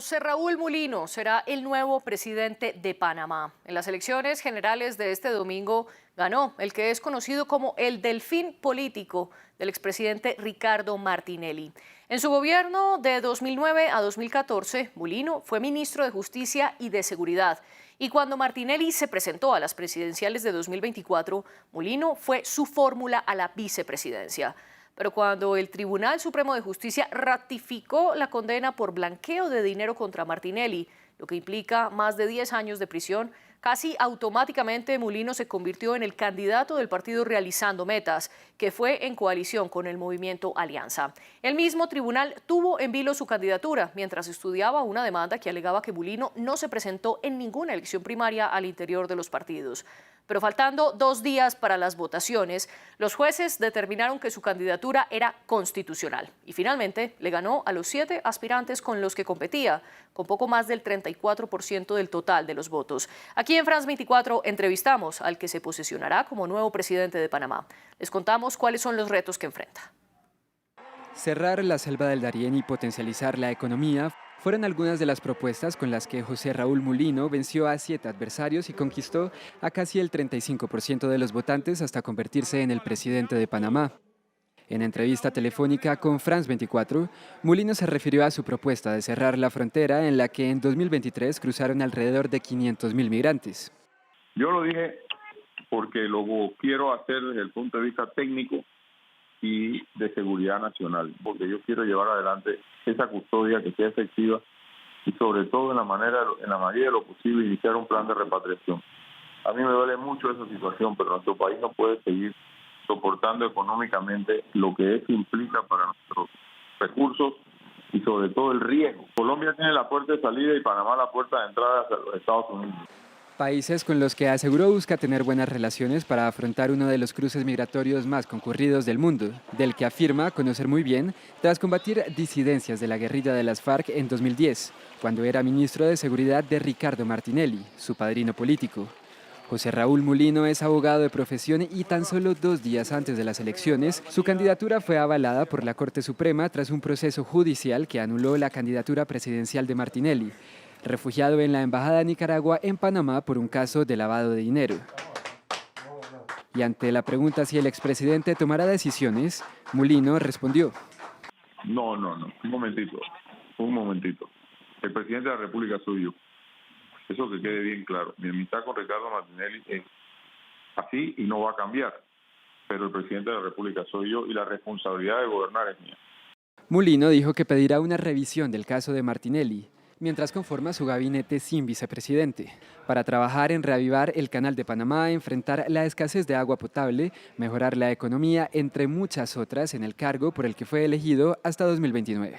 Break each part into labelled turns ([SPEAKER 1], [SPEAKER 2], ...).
[SPEAKER 1] José Raúl Mulino será el nuevo presidente de Panamá. En las elecciones generales de este domingo ganó el que es conocido como el delfín político del expresidente Ricardo Martinelli. En su gobierno de 2009 a 2014, Mulino fue ministro de Justicia y de Seguridad. Y cuando Martinelli se presentó a las presidenciales de 2024, Mulino fue su fórmula a la vicepresidencia. Pero cuando el Tribunal Supremo de Justicia ratificó la condena por blanqueo de dinero contra Martinelli, lo que implica más de 10 años de prisión, casi automáticamente Mulino se convirtió en el candidato del partido Realizando Metas, que fue en coalición con el movimiento Alianza. El mismo tribunal tuvo en vilo su candidatura mientras estudiaba una demanda que alegaba que Mulino no se presentó en ninguna elección primaria al interior de los partidos. Pero faltando 2 días para las votaciones, los jueces determinaron que su candidatura era constitucional y finalmente le ganó a los 7 aspirantes con los que competía, con poco más del 34% del total de los votos. Aquí en France 24 entrevistamos al que se posesionará como nuevo presidente de Panamá. Les contamos cuáles son los retos que enfrenta.
[SPEAKER 2] Cerrar la selva del Darién y potencializar la economía fueron algunas de las propuestas con las que José Raúl Mulino venció a 7 adversarios y conquistó a casi el 35% de los votantes hasta convertirse en el presidente de Panamá. En entrevista telefónica con France 24, Mulino se refirió a su propuesta de cerrar la frontera en la que en 2023 cruzaron alrededor de 500.000 migrantes.
[SPEAKER 3] Yo lo dije porque lo quiero hacer desde el punto de vista técnico y de seguridad nacional, porque yo quiero llevar adelante esa custodia que sea efectiva y sobre todo en la medida de lo posible iniciar un plan de repatriación. A mí me duele mucho esa situación, pero nuestro país no puede seguir soportando económicamente lo que eso implica para nuestros recursos y sobre todo el riesgo. Colombia tiene la puerta de salida y Panamá la puerta de entrada hacia los Estados Unidos.
[SPEAKER 2] Países con los que aseguró busca tener buenas relaciones para afrontar uno de los cruces migratorios más concurridos del mundo, del que afirma conocer muy bien tras combatir disidencias de la guerrilla de las FARC en 2010, cuando era ministro de Seguridad de Ricardo Martinelli, su padrino político. José Raúl Mulino es abogado de profesión y tan solo 2 días antes de las elecciones, su candidatura fue avalada por la Corte Suprema tras un proceso judicial que anuló la candidatura presidencial de Martinelli, refugiado en la Embajada de Nicaragua en Panamá por un caso de lavado de dinero. Y ante la pregunta si el expresidente tomará decisiones, Mulino respondió:
[SPEAKER 3] No, un momentito. El presidente de la República soy yo. Eso que quede bien claro. Mi amistad con Ricardo Martinelli es así y no va a cambiar. Pero el presidente de la República soy yo y la responsabilidad de gobernar es mía.
[SPEAKER 2] Mulino dijo que pedirá una revisión del caso de Martinelli, mientras conforma su gabinete sin vicepresidente, para trabajar en reavivar el Canal de Panamá, enfrentar la escasez de agua potable, mejorar la economía, entre muchas otras, en el cargo por el que fue elegido hasta 2029.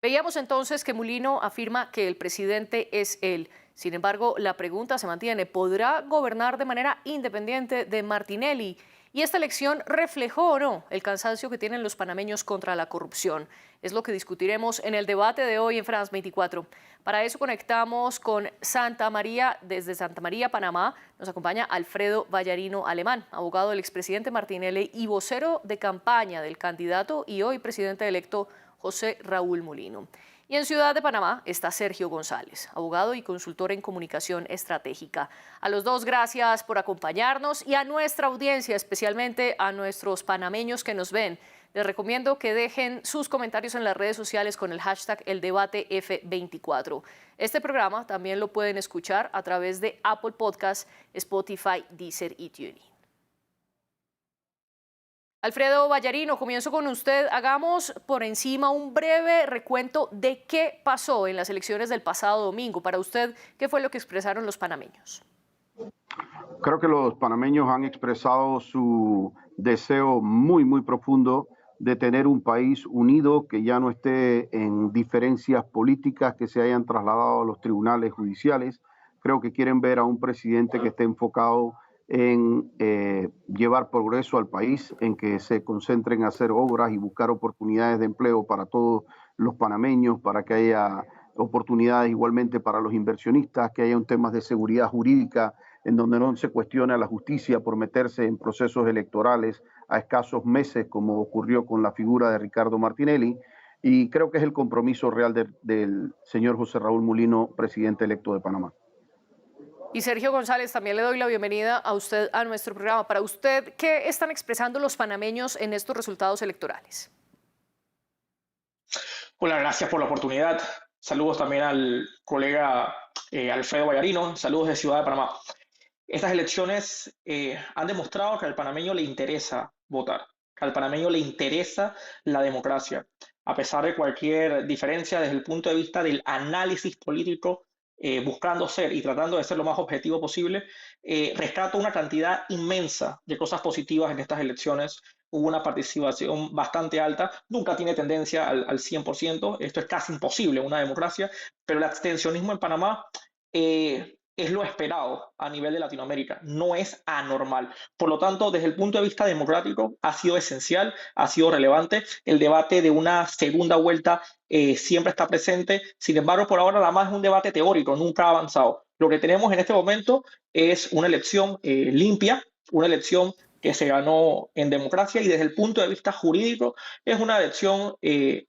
[SPEAKER 1] Veíamos entonces que Mulino afirma que el presidente es él. Sin embargo, la pregunta se mantiene: ¿podrá gobernar de manera independiente de Martinelli? Y esta elección reflejó o no el cansancio que tienen los panameños contra la corrupción. Es lo que discutiremos en el debate de hoy en France 24. Para eso conectamos con Santa María. Desde Santa María, Panamá, nos acompaña Alfredo Vallarino Alemán, abogado del expresidente Martinelli y vocero de campaña del candidato y hoy presidente electo José Raúl Mulino. Y en Ciudad de Panamá está Sergio González, abogado y consultor en comunicación estratégica. A los dos, gracias por acompañarnos, y a nuestra audiencia, especialmente a nuestros panameños que nos ven, les recomiendo que dejen sus comentarios en las redes sociales con el hashtag #ElDebateF24. Este programa también lo pueden escuchar a través de Apple Podcasts, Spotify, Deezer y TuneIn. Alfredo Vallarino, comienzo con usted. Hagamos por encima un breve recuento de qué pasó en las elecciones del pasado domingo. Para usted, ¿qué fue lo que expresaron los panameños?
[SPEAKER 4] Creo que los panameños han expresado su deseo muy profundo de tener un país unido, que ya no esté en diferencias políticas que se hayan trasladado a los tribunales judiciales. Creo que quieren ver a un presidente que esté enfocado en llevar progreso al país, en que se concentren en hacer obras y buscar oportunidades de empleo para todos los panameños, para que haya oportunidades igualmente para los inversionistas, que haya un tema de seguridad jurídica en donde no se cuestione a la justicia por meterse en procesos electorales a escasos meses, como ocurrió con la figura de Ricardo Martinelli. Y creo que es el compromiso real del señor José Raúl Mulino, presidente electo de Panamá.
[SPEAKER 1] Y Sergio González, también le doy la bienvenida a usted a nuestro programa. Para usted, ¿qué están expresando los panameños en estos resultados electorales?
[SPEAKER 5] Hola, gracias por la oportunidad. Saludos también al colega Alfredo Vallarino. Saludos de Ciudad de Panamá. Estas elecciones han demostrado que al panameño le interesa votar, que al panameño le interesa la democracia, a pesar de cualquier diferencia desde el punto de vista del análisis político, buscando ser y tratando de ser lo más objetivo posible. Rescato una cantidad inmensa de cosas positivas en estas elecciones. Hubo una participación bastante alta, nunca tiene tendencia al 100%, esto es casi imposible en una democracia, pero el abstencionismo en Panamá es lo esperado a nivel de Latinoamérica, no es anormal. Por lo tanto, desde el punto de vista democrático, ha sido esencial, ha sido relevante. El debate de una segunda vuelta siempre está presente. Sin embargo, por ahora nada más es un debate teórico, nunca ha avanzado. Lo que tenemos en este momento es una elección limpia, una elección que se ganó en democracia y desde el punto de vista jurídico es una elección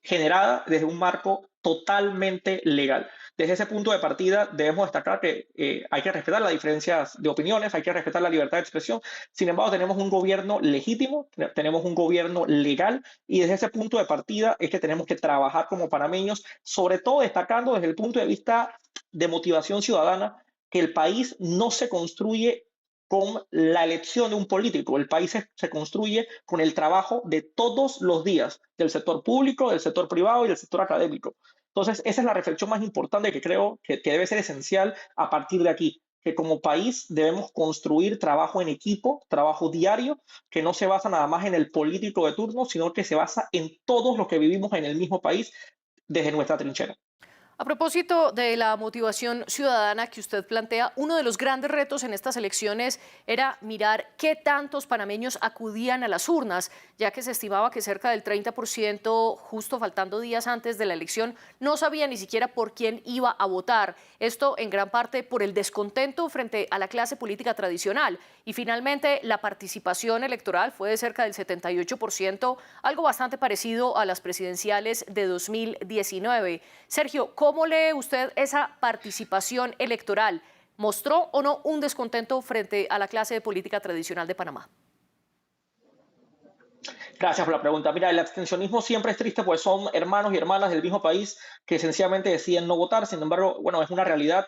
[SPEAKER 5] generada desde un marco totalmente legal. Desde ese punto de partida debemos destacar que hay que respetar las diferencias de opiniones, hay que respetar la libertad de expresión. Sin embargo, tenemos un gobierno legítimo, tenemos un gobierno legal y desde ese punto de partida es que tenemos que trabajar como panameños, sobre todo destacando desde el punto de vista de motivación ciudadana, que el país no se construye con la elección de un político, el país se construye con el trabajo de todos los días, del sector público, del sector privado y del sector académico. Entonces, esa es la reflexión más importante que creo que debe ser esencial a partir de aquí, que como país debemos construir trabajo en equipo, trabajo diario, que no se basa nada más en el político de turno, sino que se basa en todos los que vivimos en el mismo país desde nuestra trinchera.
[SPEAKER 1] A propósito de la motivación ciudadana que usted plantea, uno de los grandes retos en estas elecciones era mirar qué tantos panameños acudían a las urnas, ya que se estimaba que cerca del 30%, justo faltando días antes de la elección, no sabía ni siquiera por quién iba a votar. Esto en gran parte por el descontento frente a la clase política tradicional. Y finalmente la participación electoral fue de cerca del 78%, algo bastante parecido a las presidenciales de 2019. Sergio, ¿cómo lee usted esa participación electoral? ¿Mostró o no un descontento frente a la clase política tradicional de Panamá?
[SPEAKER 5] Gracias por la pregunta. Mira, el abstencionismo siempre es triste, pues son hermanos y hermanas del mismo país que sencillamente deciden no votar. Sin embargo, bueno, es una realidad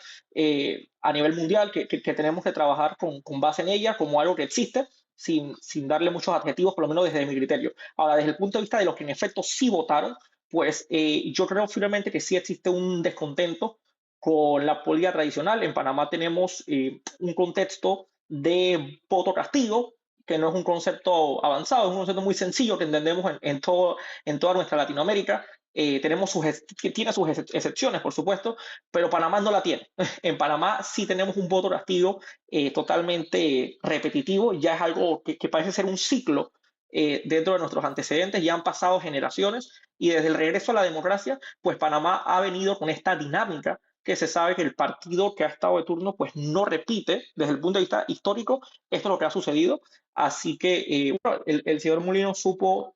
[SPEAKER 5] a nivel mundial que tenemos que trabajar con base en ella como algo que existe, sin darle muchos adjetivos, por lo menos desde mi criterio. Ahora, desde el punto de vista de los que en efecto sí votaron, pues yo creo firmemente que sí existe un descontento con la política tradicional. En Panamá tenemos un contexto de voto castigo, que no es un concepto avanzado, es un concepto muy sencillo que entendemos en toda nuestra Latinoamérica. Tiene sus excepciones, por supuesto, pero Panamá no la tiene. En Panamá sí tenemos un voto castigo totalmente repetitivo, ya es algo que parece ser un ciclo dentro de nuestros antecedentes, ya han pasado generaciones y desde el regreso a la democracia, pues Panamá ha venido con esta dinámica que se sabe que el partido que ha estado de turno pues no repite desde el punto de vista histórico, esto es lo que ha sucedido, así que bueno, el señor Mulino supo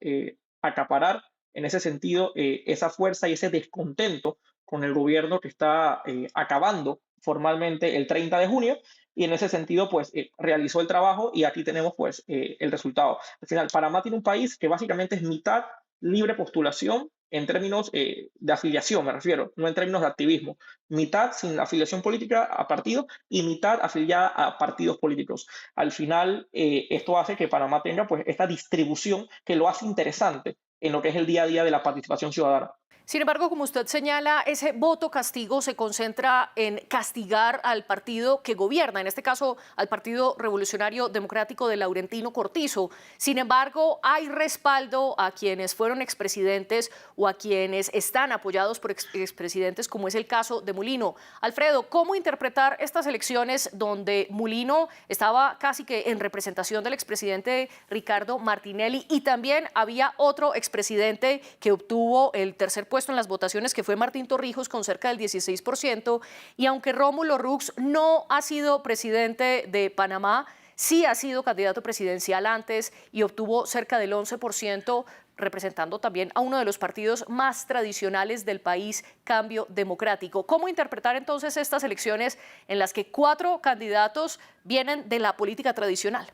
[SPEAKER 5] acaparar en ese sentido esa fuerza y ese descontento con el gobierno que está acabando formalmente el 30 de junio y en ese sentido pues realizó el trabajo y aquí tenemos pues el resultado. Al final, Panamá tiene un país que básicamente es mitad libre postulación en términos de afiliación, me refiero, no en términos de activismo. Mitad sin afiliación política a partidos y mitad afiliada a partidos políticos. Al final, esto hace que Panamá tenga pues esta distribución que lo hace interesante en lo que es el día a día de la participación ciudadana.
[SPEAKER 1] Sin embargo, como usted señala, ese voto castigo se concentra en castigar al partido que gobierna, en este caso al Partido Revolucionario Democrático de Laurentino Cortizo. Sin embargo, hay respaldo a quienes fueron expresidentes o a quienes están apoyados por expresidentes, como es el caso de Mulino. Alfredo, ¿cómo interpretar estas elecciones donde Mulino estaba casi que en representación del expresidente Ricardo Martinelli y también había otro expresidente que obtuvo el tercer puesto en las votaciones, que fue Martín Torrijos con cerca del 16%, y aunque Rómulo Rux no ha sido presidente de Panamá, sí ha sido candidato presidencial antes y obtuvo cerca del 11%, representando también a uno de los partidos más tradicionales del país, Cambio Democrático. ¿Cómo interpretar entonces estas elecciones en las que 4 candidatos vienen de la política tradicional?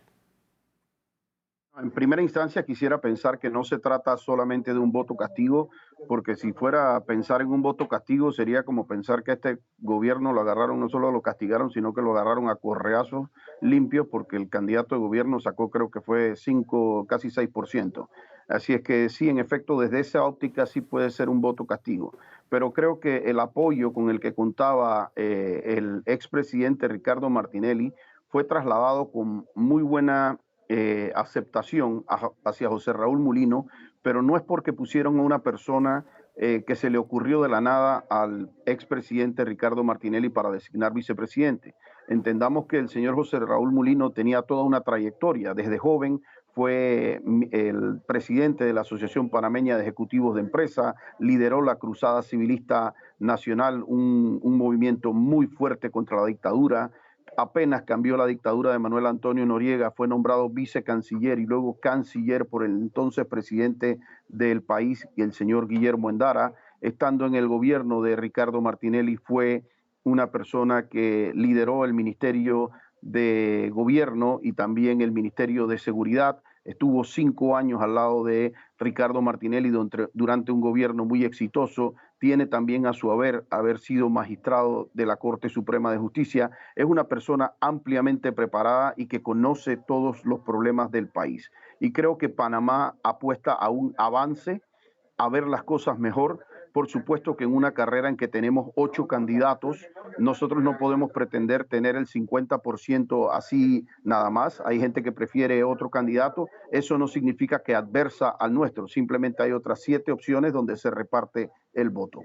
[SPEAKER 4] En primera instancia quisiera pensar que no se trata solamente de un voto castigo, porque si fuera a pensar en un voto castigo sería como pensar que este gobierno lo agarraron, no solo lo castigaron, sino que lo agarraron a correazos limpios, porque el candidato de gobierno sacó, creo que fue 5, casi 6%. Así es que sí, en efecto, desde esa óptica sí puede ser un voto castigo. Pero creo que el apoyo con el que contaba el expresidente Ricardo Martinelli fue trasladado con muy buena aceptación hacia José Raúl Mulino, pero no es porque pusieron a una persona que se le ocurrió de la nada al expresidente Ricardo Martinelli para designar vicepresidente. Entendamos que el señor José Raúl Mulino tenía toda una trayectoria. Desde joven fue el presidente de la Asociación Panameña de Ejecutivos de Empresa, lideró la Cruzada Civilista Nacional, un movimiento muy fuerte contra la dictadura. Apenas cambió la dictadura de Manuel Antonio Noriega, fue nombrado vicecanciller y luego canciller por el entonces presidente del país, el señor Guillermo Endara. Estando en el gobierno de Ricardo Martinelli, fue una persona que lideró el Ministerio de Gobierno y también el Ministerio de Seguridad. Estuvo 5 años al lado de Ricardo Martinelli durante un gobierno muy exitoso. Tiene también a su haber sido magistrado de la Corte Suprema de Justicia. Es una persona ampliamente preparada y que conoce todos los problemas del país. Y creo que Panamá apuesta a un avance, a ver las cosas mejor. Por supuesto que en una carrera en que tenemos 8 candidatos, nosotros no podemos pretender tener el 50% así nada más. Hay gente que prefiere otro candidato. Eso no significa que adversa al nuestro. Simplemente hay otras 7 opciones donde se reparte el voto.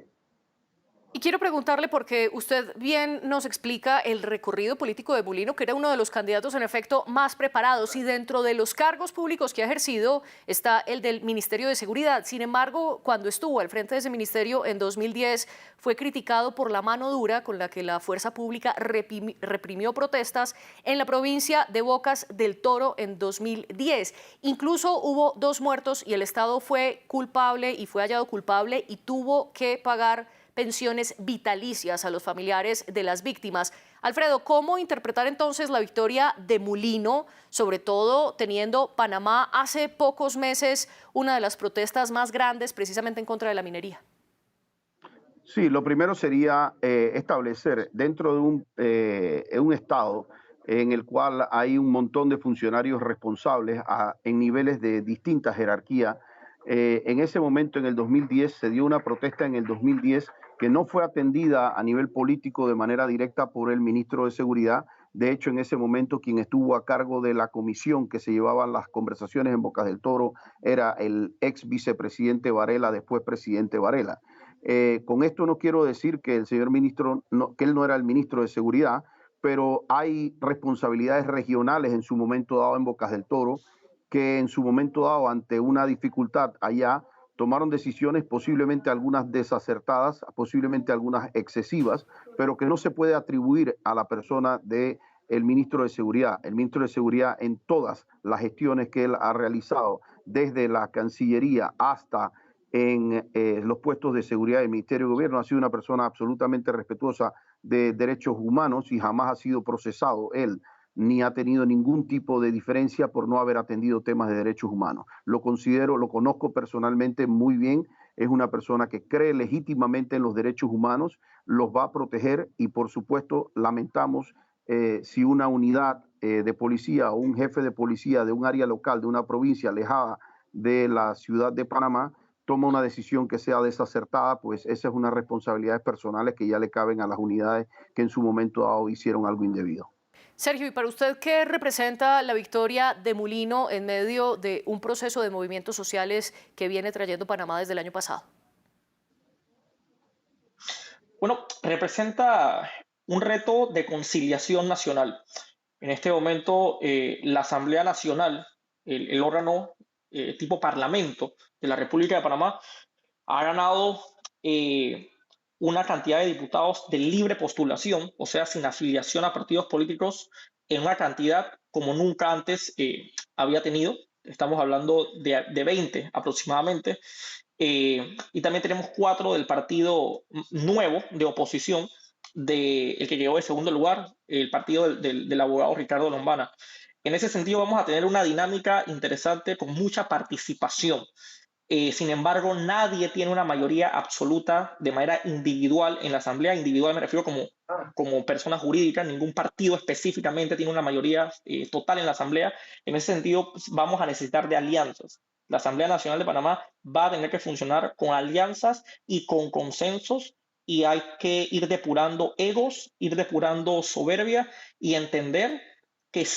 [SPEAKER 1] Y quiero preguntarle, porque usted bien nos explica el recorrido político de Mulino, que era uno de los candidatos en efecto más preparados, y dentro de los cargos públicos que ha ejercido está el del Ministerio de Seguridad. Sin embargo, cuando estuvo al frente de ese ministerio en 2010, fue criticado por la mano dura con la que la fuerza pública reprimió protestas en la provincia de Bocas del Toro en 2010. Incluso hubo 2 muertos y el Estado fue culpable y fue hallado culpable y tuvo que pagar pensiones vitalicias a los familiares de las víctimas. Alfredo, ¿cómo interpretar entonces la victoria de Mulino, sobre todo teniendo Panamá hace pocos meses una de las protestas más grandes precisamente en contra de la minería?
[SPEAKER 4] Sí, lo primero sería establecer dentro de un estado en el cual hay un montón de funcionarios responsables en niveles de distinta jerarquía. En ese momento, en el 2010, se dio una protesta en el 2010 que no fue atendida a nivel político de manera directa por el ministro de Seguridad. De hecho, en ese momento quien estuvo a cargo de la comisión que se llevaban las conversaciones en Bocas del Toro era el ex vicepresidente Varela, después presidente Varela. Con esto no quiero decir que el señor ministro, que él no era el ministro de Seguridad, pero hay responsabilidades regionales en su momento dado en Bocas del Toro, que en su momento dado, ante una dificultad allá, tomaron decisiones posiblemente algunas desacertadas, posiblemente algunas excesivas, pero que no se puede atribuir a la persona del ministro de Seguridad. El ministro de Seguridad, en todas las gestiones que él ha realizado, desde la Cancillería hasta en los puestos de seguridad del Ministerio de Gobierno, ha sido una persona absolutamente respetuosa de derechos humanos y jamás ha sido procesado él, ni ha tenido ningún tipo de diferencia por no haber atendido temas de derechos humanos. Lo considero, lo conozco personalmente muy bien, es una persona que cree legítimamente en los derechos humanos, los va a proteger y por supuesto lamentamos si una unidad de policía o un jefe de policía de un área local, de una provincia alejada de la ciudad de Panamá, toma una decisión que sea desacertada, pues esa es una responsabilidad personales que ya le caben a las unidades que en su momento dado hicieron algo indebido.
[SPEAKER 1] Sergio, ¿y para usted qué representa la victoria de Mulino en medio de un proceso de movimientos sociales que viene trayendo Panamá desde el año pasado?
[SPEAKER 5] Bueno, representa un reto de conciliación nacional. En este momento, la Asamblea Nacional, el órgano tipo Parlamento de la República de Panamá, ha ganado una cantidad de diputados de libre postulación, o sea, sin afiliación a partidos políticos, en una cantidad como nunca antes había tenido. estamos hablando de 20 aproximadamente, y también tenemos 4 del partido nuevo de oposición, el que llegó de segundo lugar, el partido del abogado Ricardo Lombana. En ese sentido vamos a tener una dinámica interesante con mucha participación. Sin embargo, nadie tiene una mayoría absoluta de manera individual en la Asamblea. Individual me refiero como persona jurídica, ningún partido específicamente tiene una mayoría total en la Asamblea. En ese sentido, pues, vamos a necesitar de alianzas. La Asamblea Nacional de Panamá va a tener que funcionar con alianzas y con consensos, y hay que ir depurando egos, ir depurando soberbia y entender que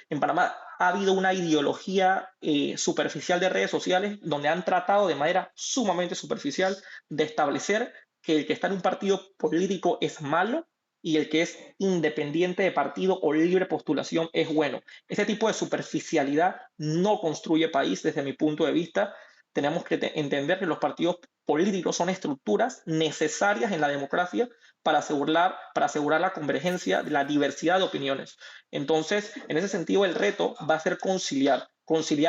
[SPEAKER 5] en Panamá ha habido una ideología superficial de redes sociales donde han tratado de manera sumamente superficial de establecer que el que está en un partido político es malo y el que es independiente de partido o libre postulación es bueno. Ese tipo de superficialidad no construye país desde mi punto de vista. Tenemos que entender que los partidos políticos son estructuras necesarias en la democracia para asegurar la convergencia de la diversidad de opiniones. Entonces, en ese sentido, el reto va a ser conciliar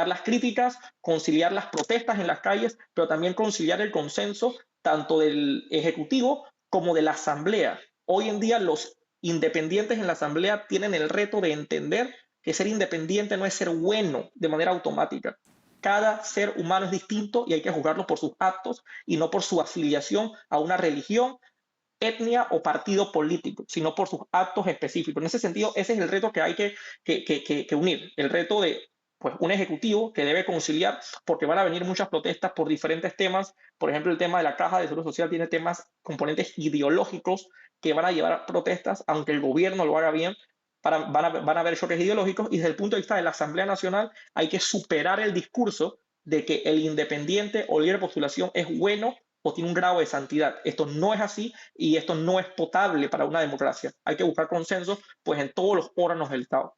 [SPEAKER 5] las críticas, conciliar las protestas en las calles, pero también conciliar el consenso tanto del Ejecutivo como de la Asamblea. Hoy en día los independientes en la Asamblea tienen el reto de entender que ser independiente no es ser bueno de manera automática. Cada ser humano es distinto y hay que juzgarlo por sus actos y no por su afiliación a una religión, etnia o partido político, sino por sus actos específicos. En ese sentido, ese es el reto que hay que unir, el reto de pues, un ejecutivo que debe conciliar, porque van a venir muchas protestas por diferentes temas. Por ejemplo, el tema de la Caja de Seguro Social tiene componentes ideológicos que van a llevar a protestas, aunque el gobierno lo haga bien. Van a haber choques ideológicos, y desde el punto de vista de la Asamblea Nacional hay que superar el discurso de que el independiente o libre postulación es bueno o tiene un grado de santidad. Esto no es así y esto no es potable para una democracia. Hay que buscar consenso pues, en todos los órganos del Estado.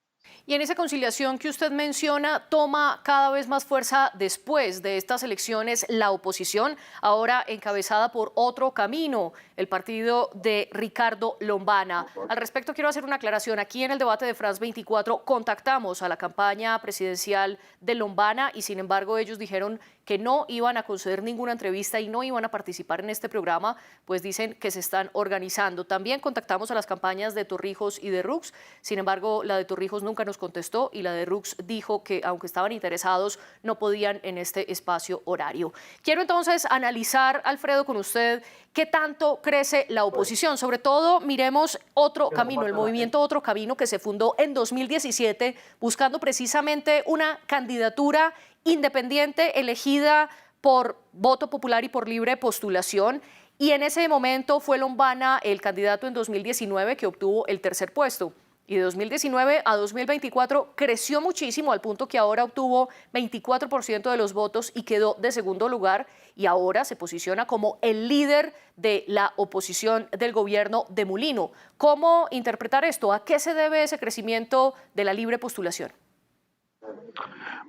[SPEAKER 1] Y en esa conciliación que usted menciona, toma cada vez más fuerza después de estas elecciones la oposición, ahora encabezada por Otro Camino, el partido de Ricardo Lombana. Al respecto, quiero hacer una aclaración. Aquí en el debate de France 24 contactamos a la campaña presidencial de Lombana y, sin embargo, ellos dijeron que no iban a conceder ninguna entrevista y no iban a participar en este programa, pues dicen que se están organizando. También contactamos a las campañas de Torrijos y de Rux, sin embargo, la de Torrijos nunca nos contestó y la de Rux dijo que, aunque estaban interesados, no podían en este espacio horario. Quiero entonces analizar, Alfredo, con usted, qué tanto crece la oposición. Sobre todo, miremos Otro Camino, el movimiento Otro Camino, que se fundó en 2017 buscando precisamente una candidatura independiente elegida por voto popular y por libre postulación. Y en ese momento fue Lombana el candidato en 2019 que obtuvo el tercer puesto. Y de 2019 a 2024 creció muchísimo al punto que ahora obtuvo 24% de los votos y quedó de segundo lugar, y ahora se posiciona como el líder de la oposición del gobierno de Mulino. ¿Cómo interpretar esto? ¿A qué se debe ese crecimiento de la libre postulación?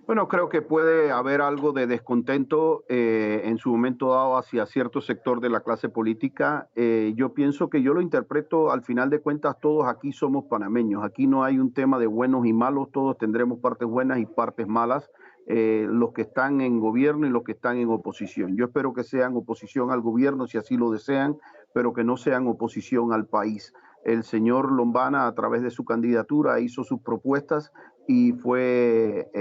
[SPEAKER 4] Bueno, creo que puede haber algo de descontento en su momento dado hacia cierto sector de la clase política. Yo pienso que yo lo interpreto, al final de cuentas, todos aquí somos panameños. Aquí no hay un tema de buenos y malos, todos tendremos partes buenas y partes malas, los que están en gobierno y los que están en oposición. Yo espero que sean oposición al gobierno si así lo desean, pero que no sean oposición al país. El señor Lombana, a través de su candidatura, hizo sus propuestas y fue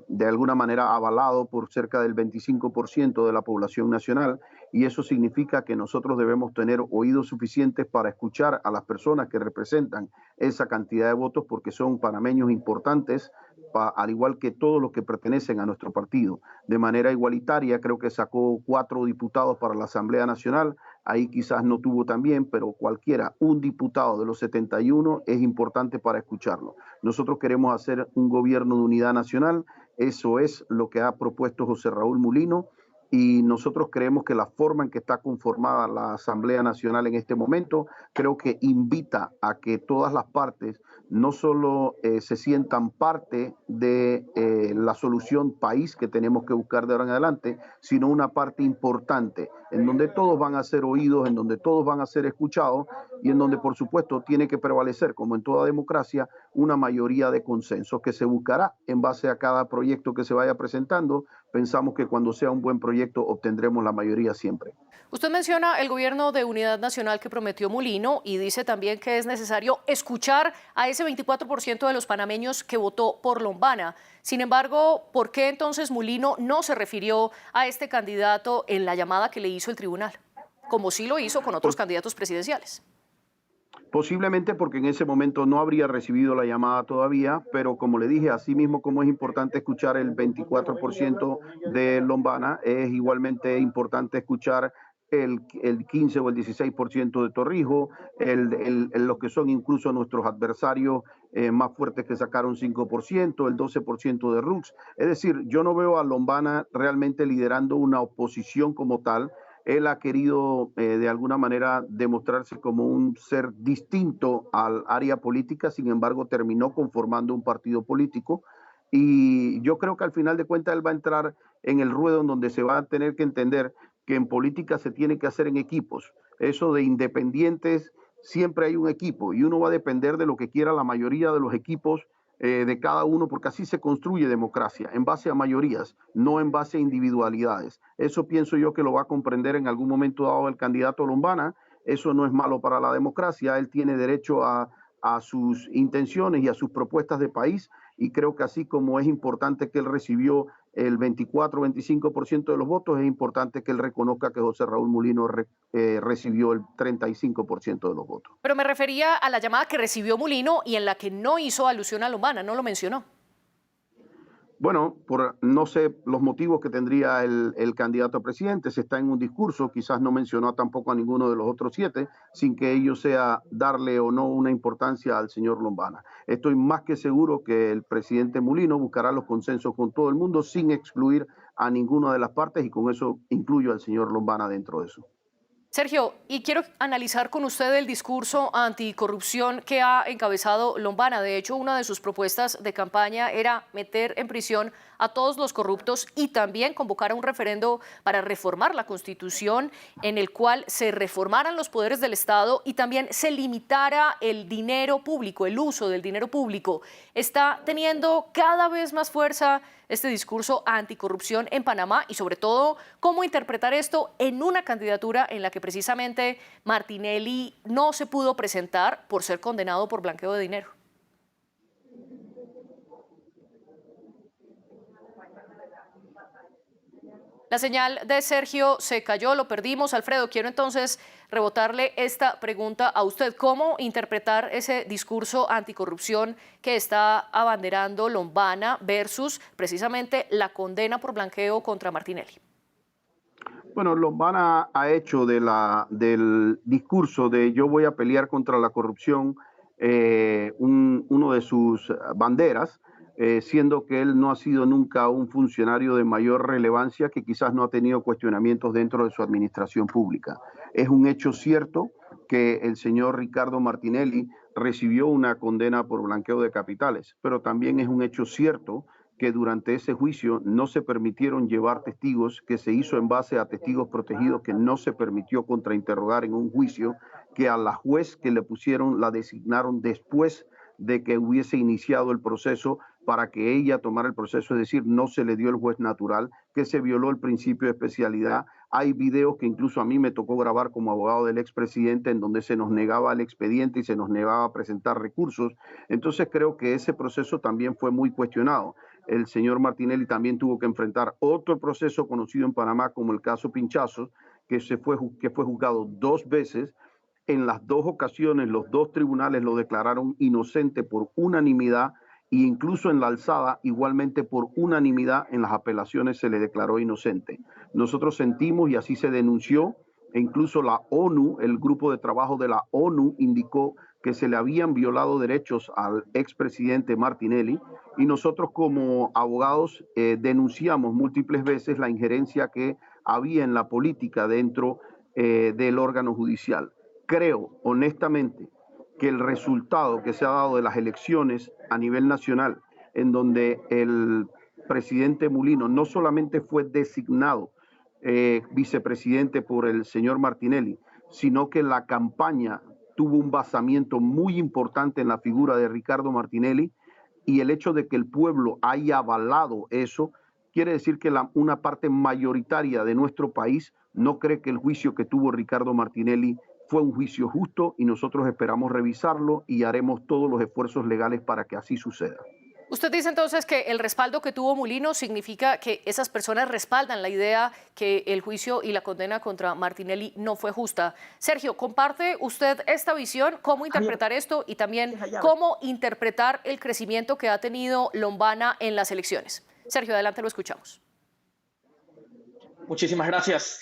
[SPEAKER 4] de alguna manera avalado por cerca del 25% de la población nacional, y eso significa que nosotros debemos tener oídos suficientes para escuchar a las personas que representan esa cantidad de votos, porque son panameños importantes, al igual que todos los que pertenecen a nuestro partido. De manera igualitaria, creo que sacó 4 diputados para la Asamblea Nacional. Ahí quizás no tuvo también, pero un diputado de los 71 es importante para escucharlo. Nosotros queremos hacer un gobierno de unidad nacional, eso es lo que ha propuesto José Raúl Mulino, y nosotros creemos que la forma en que está conformada la Asamblea Nacional en este momento, creo que invita a que todas las partes no solo se sientan parte de la solución país que tenemos que buscar de ahora en adelante, sino una parte importante, en donde todos van a ser oídos, en donde todos van a ser escuchados y en donde, por supuesto, tiene que prevalecer, como en toda democracia, una mayoría de consenso que se buscará en base a cada proyecto que se vaya presentando. Pensamos que cuando sea un buen proyecto obtendremos la mayoría siempre.
[SPEAKER 1] Usted menciona el gobierno de unidad nacional que prometió Mulino y dice también que es necesario escuchar a ese 24% de los panameños que votó por Lombana. Sin embargo, ¿por qué entonces Mulino no se refirió a este candidato en la llamada que le hizo el tribunal, como sí lo hizo con otros candidatos presidenciales?
[SPEAKER 4] Posiblemente porque en ese momento no habría recibido la llamada todavía, pero como le dije, así mismo como es importante escuchar el 24% de Lombana, es igualmente importante escuchar el 15 o el 16% de Torrijos, los que son incluso nuestros adversarios más fuertes que sacaron 5%, el 12% de Rux. Es decir, yo no veo a Lombana realmente liderando una oposición como tal. Él ha querido de alguna manera demostrarse como un ser distinto al área política, sin embargo terminó conformando un partido político y yo creo que al final de cuentas él va a entrar en el ruedo en donde se va a tener que entender que en política se tiene que hacer en equipos. Eso de independientes, siempre hay un equipo y uno va a depender de lo que quiera la mayoría de los equipos de cada uno, porque así se construye democracia, en base a mayorías, no en base a individualidades. Eso pienso yo que lo va a comprender en algún momento dado el candidato Lombana. Eso no es malo para la democracia, él tiene derecho a sus intenciones y a sus propuestas de país, y creo que así como es importante que él recibió el 24-25% de los votos, es importante que él reconozca que José Raúl Mulino recibió el 35% de los votos.
[SPEAKER 1] Pero me refería a la llamada que recibió Mulino y en la que no hizo alusión a Lombana, no lo mencionó.
[SPEAKER 4] Bueno, no sé los motivos que tendría el candidato a presidente. Se está en un discurso, quizás no mencionó tampoco a ninguno de los otros 7, sin que ello sea darle o no una importancia al señor Lombana. Estoy más que seguro que el presidente Mulino buscará los consensos con todo el mundo sin excluir a ninguna de las partes, y con eso incluyo al señor Lombana dentro de eso.
[SPEAKER 1] Sergio, y quiero analizar con usted el discurso anticorrupción que ha encabezado Lombana. De hecho, una de sus propuestas de campaña era meter en prisión a todos los corruptos y también convocar a un referendo para reformar la Constitución, en el cual se reformaran los poderes del Estado y también se limitara el dinero público, el uso del dinero público. Está teniendo cada vez más fuerza este discurso anticorrupción en Panamá y sobre todo cómo interpretar esto en una candidatura en la que precisamente Martinelli no se pudo presentar por ser condenado por blanqueo de dinero. La señal de Sergio se cayó, lo perdimos. Alfredo, quiero entonces rebotarle esta pregunta a usted. ¿Cómo interpretar ese discurso anticorrupción que está abanderando Lombana versus precisamente la condena por blanqueo contra Martinelli?
[SPEAKER 4] Bueno, Lombana ha hecho del discurso de yo voy a pelear contra la corrupción uno de sus banderas, siendo que él no ha sido nunca un funcionario de mayor relevancia, que quizás no ha tenido cuestionamientos dentro de su administración pública. Es un hecho cierto que el señor Ricardo Martinelli recibió una condena por blanqueo de capitales, pero también es un hecho cierto que durante ese juicio no se permitieron llevar testigos, que se hizo en base a testigos protegidos, que no se permitió contrainterrogar en un juicio, que a la juez que le pusieron la designaron después de que hubiese iniciado el proceso para que ella tomara el proceso, es decir, no se le dio el juez natural, que se violó el principio de especialidad. Hay videos que incluso a mí me tocó grabar como abogado del expresidente en donde se nos negaba el expediente y se nos negaba a presentar recursos. Entonces creo que ese proceso también fue muy cuestionado. El señor Martinelli también tuvo que enfrentar otro proceso conocido en Panamá como el caso Pinchazos, que fue juzgado 2 veces. En las 2 ocasiones los 2 tribunales lo declararon inocente por unanimidad, e incluso en la alzada igualmente por unanimidad en las apelaciones se le declaró inocente. Nosotros sentimos, y así se denunció, e incluso la ONU, el grupo de trabajo de la ONU indicó que se le habían violado derechos al expresidente Martinelli, y nosotros como abogados denunciamos múltiples veces la injerencia que había en la política dentro del órgano judicial. Creo honestamente que el resultado que se ha dado de las elecciones a nivel nacional, en donde el presidente Mulino no solamente fue designado vicepresidente por el señor Martinelli, sino que la campaña tuvo un basamiento muy importante en la figura de Ricardo Martinelli, y el hecho de que el pueblo haya avalado eso quiere decir que una parte mayoritaria de nuestro país no cree que el juicio que tuvo Ricardo Martinelli fue un juicio justo, y nosotros esperamos revisarlo y haremos todos los esfuerzos legales para que así suceda.
[SPEAKER 1] Usted dice entonces que el respaldo que tuvo Mulino significa que esas personas respaldan la idea que el juicio y la condena contra Martinelli no fue justa. Sergio, ¿comparte usted esta visión? ¿Cómo interpretar esto? Y también, ¿cómo interpretar el crecimiento que ha tenido Lombana en las elecciones? Sergio, adelante, lo escuchamos.
[SPEAKER 5] Muchísimas gracias.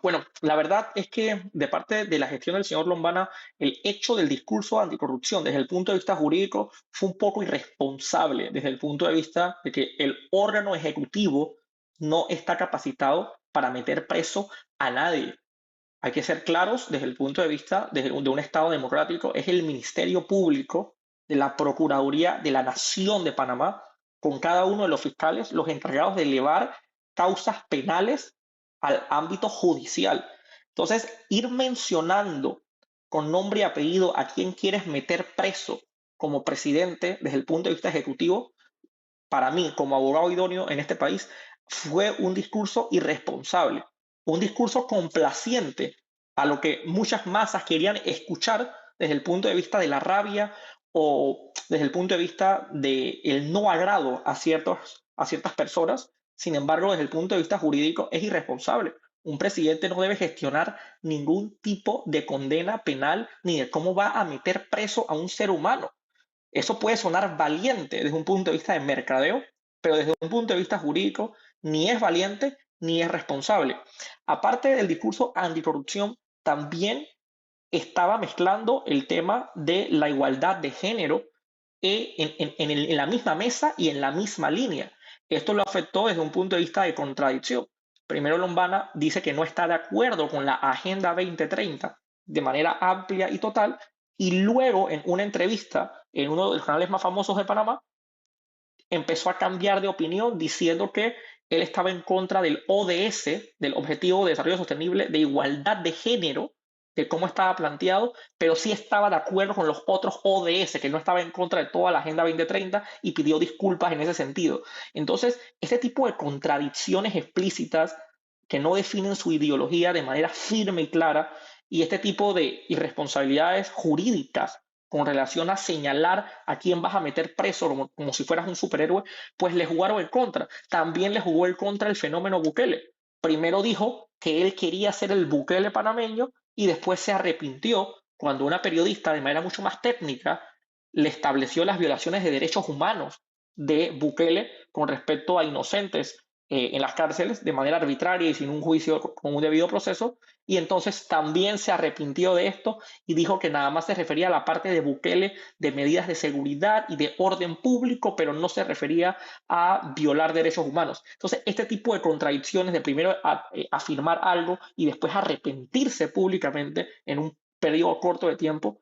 [SPEAKER 5] Bueno, la verdad es que de parte de la gestión del señor Lombana, el hecho del discurso anticorrupción desde el punto de vista jurídico fue un poco irresponsable desde el punto de vista de que el órgano ejecutivo no está capacitado para meter preso a nadie. Hay que ser claros desde el punto de vista de un Estado democrático. Es el Ministerio Público de la Procuraduría de la Nación de Panamá, con cada uno de los fiscales, los encargados de elevar causas penales al ámbito judicial. Entonces, ir mencionando con nombre y apellido a quién quieres meter preso como presidente desde el punto de vista ejecutivo, para mí, como abogado idóneo en este país, fue un discurso irresponsable, un discurso complaciente a lo que muchas masas querían escuchar desde el punto de vista de la rabia o desde el punto de vista del no agrado a ciertas personas. Sin embargo, desde el punto de vista jurídico es irresponsable. Un presidente no debe gestionar ningún tipo de condena penal ni de cómo va a meter preso a un ser humano. Eso puede sonar valiente desde un punto de vista de mercadeo, pero desde un punto de vista jurídico ni es valiente ni es responsable. Aparte del discurso anticorrupción, también estaba mezclando el tema de la igualdad de género en la misma mesa y en la misma línea. Esto lo afectó desde un punto de vista de contradicción. Primero, Lombana dice que no está de acuerdo con la Agenda 2030 de manera amplia y total, y luego en una entrevista en uno de los canales más famosos de Panamá, empezó a cambiar de opinión diciendo que él estaba en contra del ODS, del Objetivo de Desarrollo Sostenible de Igualdad de Género, de cómo estaba planteado, pero sí estaba de acuerdo con los otros ODS, que no estaba en contra de toda la Agenda 2030, y pidió disculpas en ese sentido. Entonces, este tipo de contradicciones explícitas que no definen su ideología de manera firme y clara, y este tipo de irresponsabilidades jurídicas con relación a señalar a quién vas a meter preso como si fueras un superhéroe, pues le jugaron en contra. También le jugó en contra el fenómeno Bukele. Primero dijo que él quería ser el Bukele panameño, y después se arrepintió cuando una periodista de manera mucho más técnica le estableció las violaciones de derechos humanos de Bukele con respecto a inocentes en las cárceles de manera arbitraria y sin un juicio con un debido proceso, y entonces también se arrepintió de esto y dijo que nada más se refería a la parte de Bukele de medidas de seguridad y de orden público, pero no se refería a violar derechos humanos. Entonces, este tipo de contradicciones de primero afirmar algo y después arrepentirse públicamente en un periodo corto de tiempo,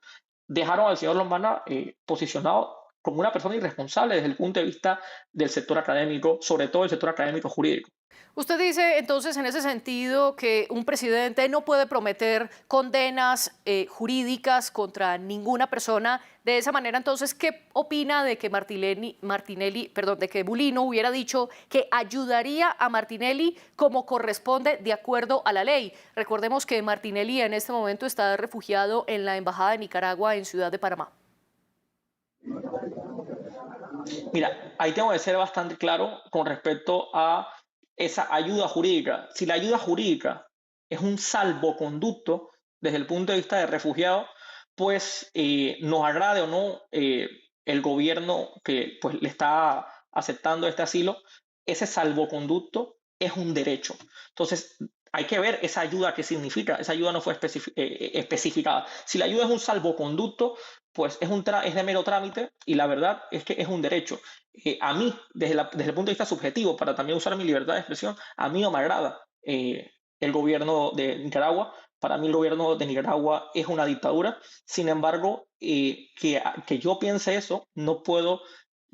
[SPEAKER 5] dejaron al señor Lombana posicionado como una persona irresponsable desde el punto de vista del sector académico, sobre todo el sector académico jurídico.
[SPEAKER 1] Usted dice entonces en ese sentido que un presidente no puede prometer condenas jurídicas contra ninguna persona. De esa manera, entonces, ¿qué opina de que de que Mulino hubiera dicho que ayudaría a Martinelli como corresponde de acuerdo a la ley? Recordemos que Martinelli en este momento está refugiado en la Embajada de Nicaragua en Ciudad de Panamá.
[SPEAKER 5] Mira, ahí tengo que ser bastante claro con respecto a esa ayuda jurídica. Si la ayuda jurídica es un salvoconducto desde el punto de vista de refugiado, pues nos agrade o no el gobierno que pues, le está aceptando este asilo, ese salvoconducto es un derecho. Entonces, hay que ver esa ayuda qué significa. Esa ayuda no fue especificada. Si la ayuda es un salvoconducto, pues es de mero trámite, y la verdad es que es un derecho. A mí, desde el punto de vista subjetivo, para también usar mi libertad de expresión, a mí no me agrada el gobierno de Nicaragua. Para mí el gobierno de Nicaragua es una dictadura. Sin embargo, que yo piense eso, no puedo,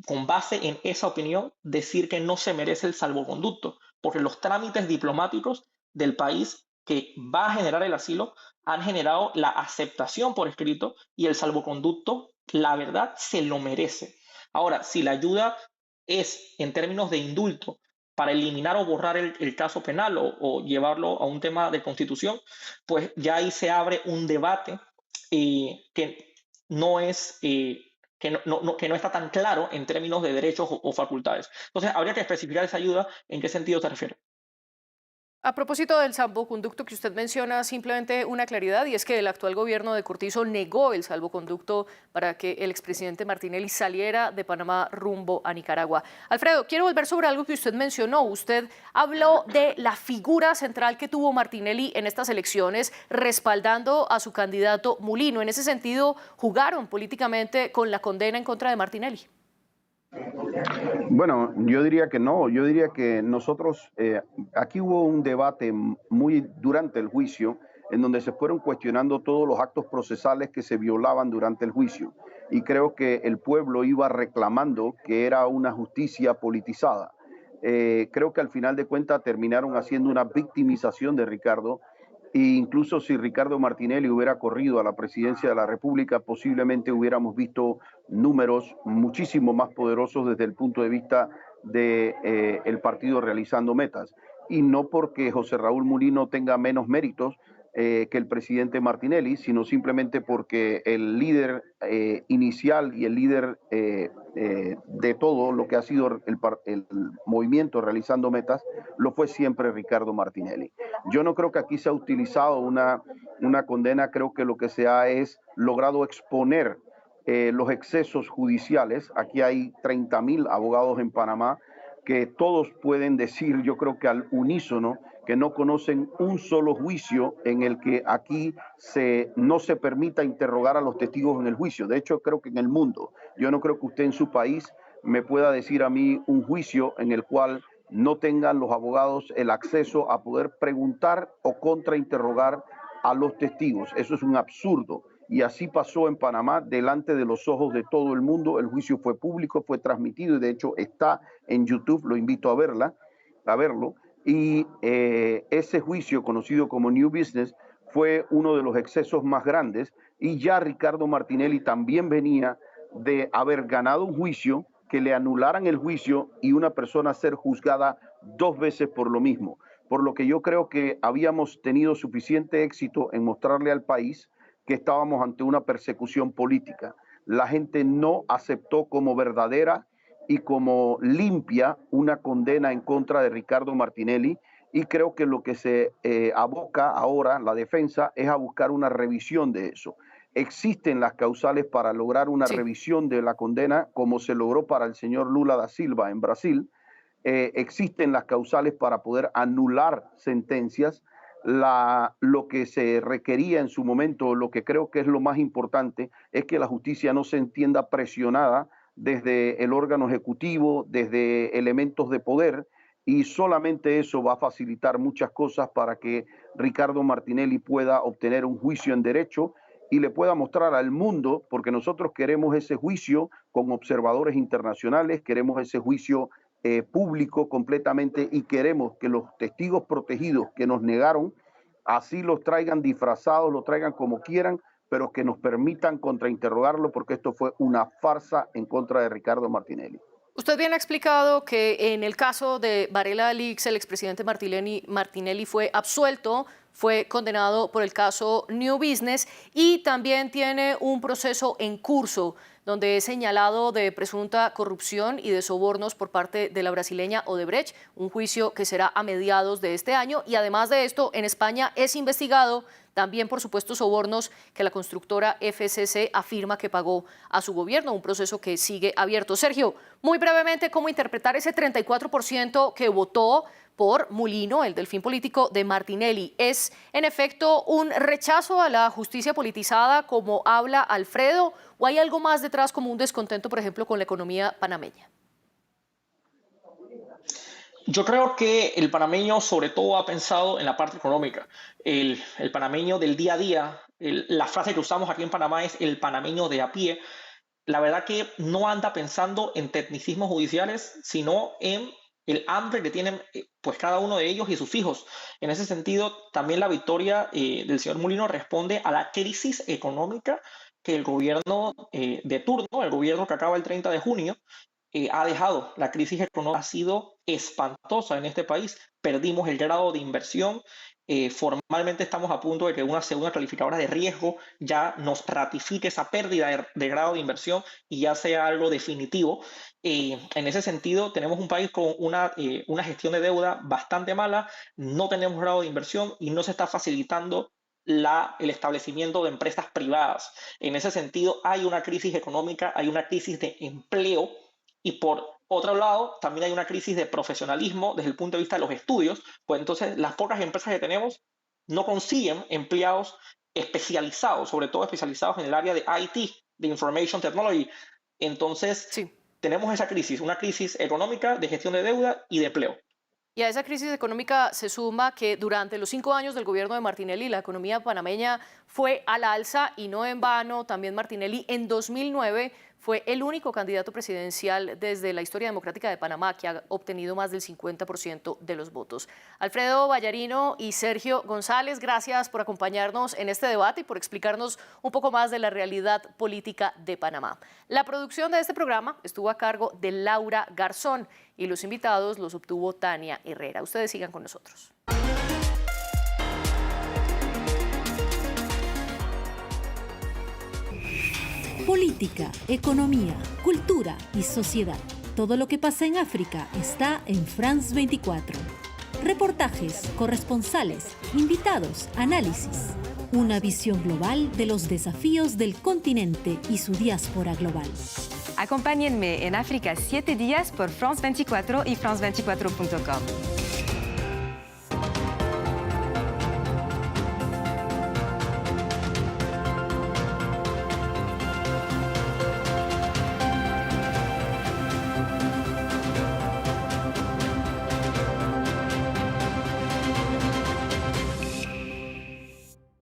[SPEAKER 5] con base en esa opinión, decir que no se merece el salvoconducto, porque los trámites diplomáticos del país que va a generar el asilo han generado la aceptación por escrito y el salvoconducto, la verdad, se lo merece. Ahora, si la ayuda es en términos de indulto para eliminar o borrar el caso penal o llevarlo a un tema de constitución, pues ya ahí se abre un debate que no es... que no está tan claro en términos de derechos o facultades. Entonces, habría que especificar esa ayuda, en qué sentido se refiere.
[SPEAKER 1] A propósito del salvoconducto que usted menciona, simplemente una claridad, y es que el actual gobierno de Cortizo negó el salvoconducto para que el expresidente Martinelli saliera de Panamá rumbo a Nicaragua. Alfredo, quiero volver sobre algo que usted mencionó. Usted habló de la figura central que tuvo Martinelli en estas elecciones, respaldando a su candidato Mulino. En ese sentido, ¿jugaron políticamente con la condena en contra de Martinelli?
[SPEAKER 4] Bueno, yo diría que no, yo diría que nosotros, aquí hubo un debate muy durante el juicio en donde se fueron cuestionando todos los actos procesales que se violaban durante el juicio y creo que el pueblo iba reclamando que era una justicia politizada. Creo que al final de cuentas terminaron haciendo una victimización de Ricardo. E incluso si Ricardo Martinelli hubiera corrido a la presidencia de la República, posiblemente hubiéramos visto números muchísimo más poderosos desde el punto de vista del partido realizando metas. Y no porque José Raúl Mulino tenga menos méritos que el presidente Martinelli, sino simplemente porque el líder inicial y el líder de todo lo que ha sido el movimiento realizando metas, lo fue siempre Ricardo Martinelli. Yo no creo que aquí se ha utilizado una condena, creo que lo que se ha es logrado exponer los excesos judiciales. Aquí hay 30,000 abogados en Panamá que todos pueden decir, yo creo que al unísono, que no conocen un solo juicio en el que aquí no se permita interrogar a los testigos en el juicio. De hecho, creo que en el mundo, yo no creo que usted en su país me pueda decir a mí un juicio en el cual no tengan los abogados el acceso a poder preguntar o contrainterrogar a los testigos. Eso es un absurdo. Y así pasó en Panamá delante de los ojos de todo el mundo. El juicio fue público, fue transmitido y de hecho está en YouTube. Lo invito a verlo. Y ese juicio, conocido como New Business, fue uno de los excesos más grandes. Y ya Ricardo Martinelli también venía de haber ganado un juicio, que le anularan el juicio y una persona ser juzgada 2 veces por lo mismo. Por lo que yo creo que habíamos tenido suficiente éxito en mostrarle al país que estábamos ante una persecución política. La gente no aceptó como verdadera y como limpia una condena en contra de Ricardo Martinelli y creo que lo que se aboca ahora la defensa es a buscar una revisión de eso. Existen las causales para lograr una revisión de la condena como se logró para el señor Lula da Silva en Brasil. Existen las causales para poder anular sentencias. Lo que se requería en su momento, lo que creo que es lo más importante, es que la justicia no se entienda presionada desde el órgano ejecutivo, desde elementos de poder, y solamente eso va a facilitar muchas cosas para que Ricardo Martinelli pueda obtener un juicio en derecho y le pueda mostrar al mundo, porque nosotros queremos ese juicio con observadores internacionales, queremos ese juicio público completamente y queremos que los testigos protegidos que nos negaron, así los traigan disfrazados, los traigan como quieran, pero que nos permitan contrainterrogarlo porque esto fue una farsa en contra de Ricardo Martinelli.
[SPEAKER 1] Usted bien ha explicado que en el caso de Varela Leaks, el expresidente Martinelli fue absuelto, fue condenado por el caso New Business y también tiene un proceso en curso donde es señalado de presunta corrupción y de sobornos por parte de la brasileña Odebrecht, un juicio que será a mediados de este año. Y además de esto, en España es investigado también por supuestos sobornos que la constructora FCC afirma que pagó a su gobierno, un proceso que sigue abierto. Sergio, muy brevemente, ¿cómo interpretar ese 34% que votó por Mulino, el delfín político de Martinelli? ¿Es en efecto un rechazo a la justicia politizada como habla Alfredo o hay algo más detrás como un descontento, por ejemplo, con la economía panameña?
[SPEAKER 5] Yo creo que el panameño sobre todo ha pensado en la parte económica. El panameño del día a día, la frase que usamos aquí en Panamá es el panameño de a pie. La verdad que no anda pensando en tecnicismos judiciales, sino en el hambre que tienen pues cada uno de ellos y sus hijos. En ese sentido, también la victoria del señor Mulino responde a la crisis económica que el gobierno de turno, el gobierno que acaba el 30 de junio, ha dejado. La crisis económica ha sido espantosa en este país. Perdimos el grado de inversión. Formalmente estamos a punto de que una segunda calificadora de riesgo ya nos ratifique esa pérdida de grado de inversión y ya sea algo definitivo. En ese sentido, tenemos un país con una gestión de deuda bastante mala, no tenemos grado de inversión y no se está facilitando el establecimiento de empresas privadas. En ese sentido, hay una crisis económica, hay una crisis de empleo y por otro lado, también hay una crisis de profesionalismo desde el punto de vista de los estudios, pues entonces las pocas empresas que tenemos no consiguen empleados especializados, sobre todo especializados en el área de IT, de Information Technology. Entonces,
[SPEAKER 1] Sí.
[SPEAKER 5] tenemos esa crisis, una crisis económica de gestión de deuda y de empleo.
[SPEAKER 1] Y a esa crisis económica se suma que durante los 5 años del gobierno de Martinelli la economía panameña fue al alza y no en vano. También Martinelli en 2009 fue el único candidato presidencial desde la historia democrática de Panamá que ha obtenido más del 50% de los votos. Alfredo Vallarino y Sergio González, gracias por acompañarnos en este debate y por explicarnos un poco más de la realidad política de Panamá. La producción de este programa estuvo a cargo de Laura Garzón y los invitados los obtuvo Tania Herrera. Ustedes sigan con nosotros.
[SPEAKER 6] Política, economía, cultura y sociedad. Todo lo que pasa en África está en France 24. Reportajes, corresponsales, invitados, análisis. Una visión global de los desafíos del continente y su diáspora global.
[SPEAKER 7] Acompáñenme en África 7 días por France 24 y France24.com.